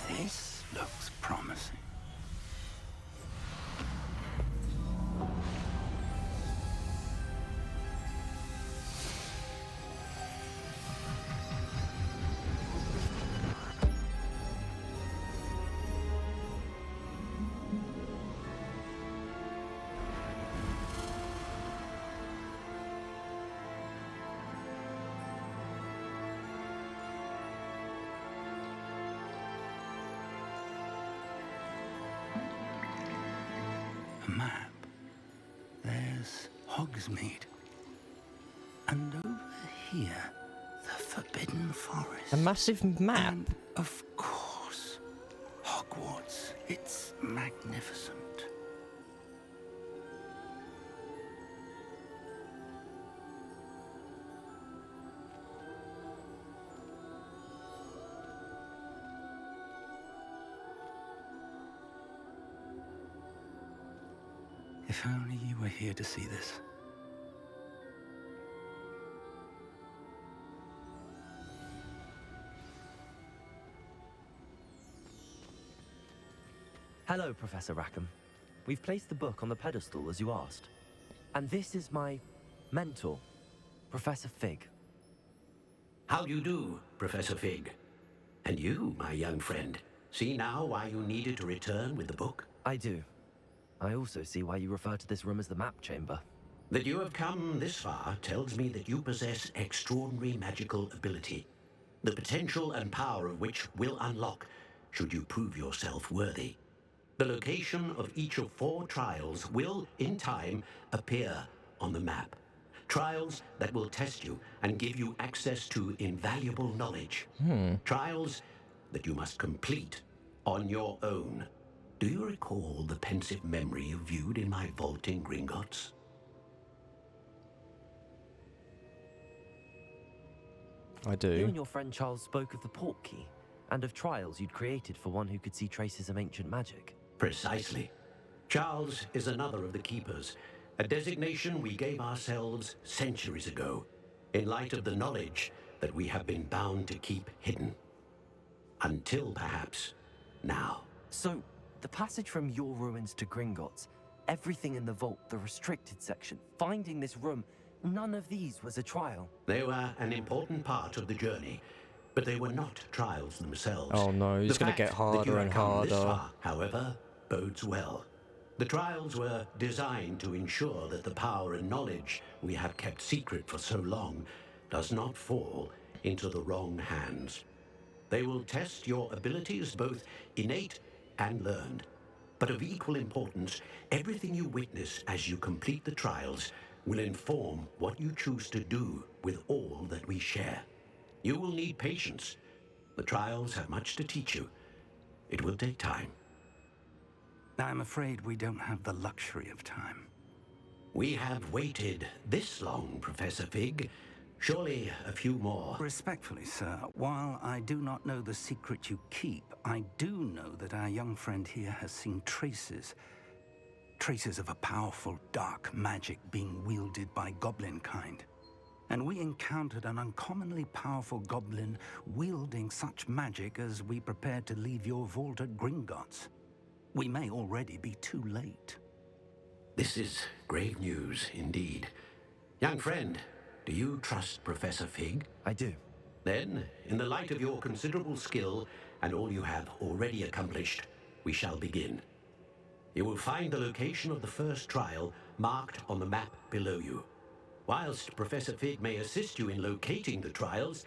This looks promising. A map. There's Hogsmeade. And over here, the Forbidden Forest. A massive map. And, of course, Hogwarts. It's magnificent. If only you were here to see this. Hello, Professor Rackham. We've placed the book on the pedestal, as you asked. And this is my mentor, Professor Fig. How do you do, Professor Fig? And you, my young friend, see now why you needed to return with the book? I do. I also see why you refer to this room as the Map Chamber. That you have come this far tells me that you possess extraordinary magical ability, the potential and power of which will unlock should you prove yourself worthy. The location of each of 4 trials will, in time, appear on the map. Trials that will test you and give you access to invaluable knowledge. Trials that you must complete on your own. Do you recall the pensive memory you viewed in my vault in Gringotts? I do. You and your friend Charles spoke of the Portkey, and of trials you'd created for one who could see traces of ancient magic. Precisely. Charles is another of the Keepers, a designation we gave ourselves centuries ago, in light of the knowledge that we have been bound to keep hidden. Until, perhaps, now. So, the passage from your ruins to Gringotts, everything in the vault, the restricted section, finding this room, none of these was a trial. They were an important part of the journey, but they were not trials themselves. Oh no, it's going to get harder and harder. This far, however, bodes well. The trials were designed to ensure that the power and knowledge we have kept secret for so long does not fall into the wrong hands. They will test your abilities, both innate and learned. But of equal importance, everything you witness as you complete the trials will inform what you choose to do with all that we share. You will need patience. The trials have much to teach you. It will take time. I'm afraid we don't have the luxury of time. We have waited this long, Professor Fig. Surely a few more. Respectfully, sir, while I do not know the secret you keep, I do know that our young friend here has seen traces of a powerful dark magic being wielded by goblin kind. And we encountered an uncommonly powerful goblin wielding such magic as we prepared to leave your vault at Gringotts. We may already be too late. This is grave news indeed. Young friend, do you trust Professor Fig? I do. Then, in the light of your considerable skill and all you have already accomplished, we shall begin. You will find the location of the first trial marked on the map below you. Whilst Professor Fig may assist you in locating the trials,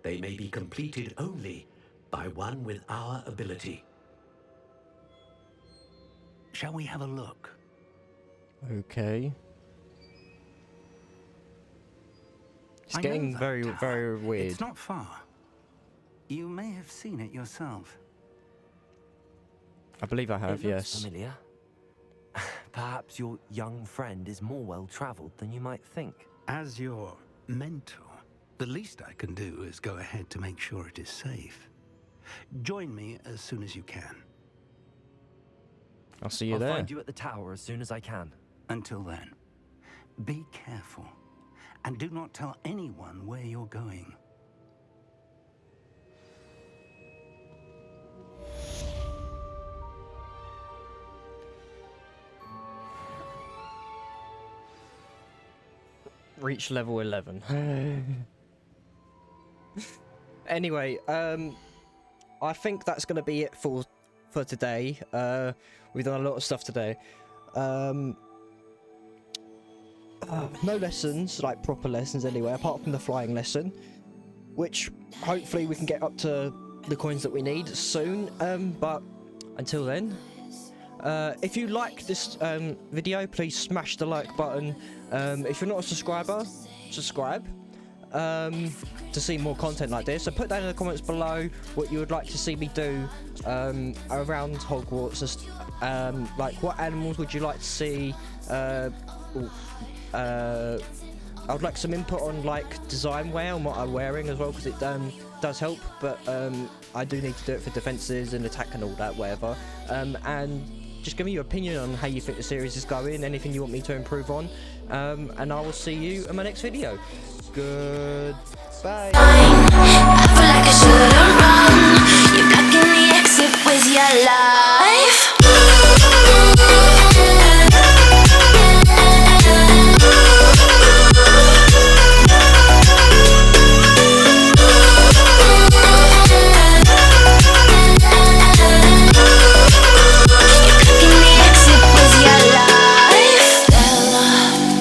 they may be completed only by one with our ability. Shall we have a look? Okay. It's getting very, very weird. It's not far. You may have seen it yourself. I believe I have, It looks yes. familiar. Perhaps your young friend is more well-traveled than you might think. As your mentor, the least I can do is go ahead to make sure it is safe. Join me as soon as you can. I'll see you I'll there. find you at the tower as soon as I can. Until then, be careful. And do not tell anyone where you're going. Reach level 11. Anyway, I think that's going to be it for today. We've done a lot of stuff today. No lessons, like proper lessons anyway, apart from the flying lesson, which hopefully we can get up to the coins that we need soon. But until then, if you like this video, please smash the like button. If you're not a subscriber, subscribe to see more content like this. So put down in the comments below what you would like to see me do around Hogwarts. Like what animals would you like to see? I would like some input on like design wear and what I'm wearing as well, because it does help, but I do need to do it for defenses and attack and all that, whatever. And just give me your opinion on how you think the series is going, anything you want me to improve on, and I will see you in my next video. Goodbye.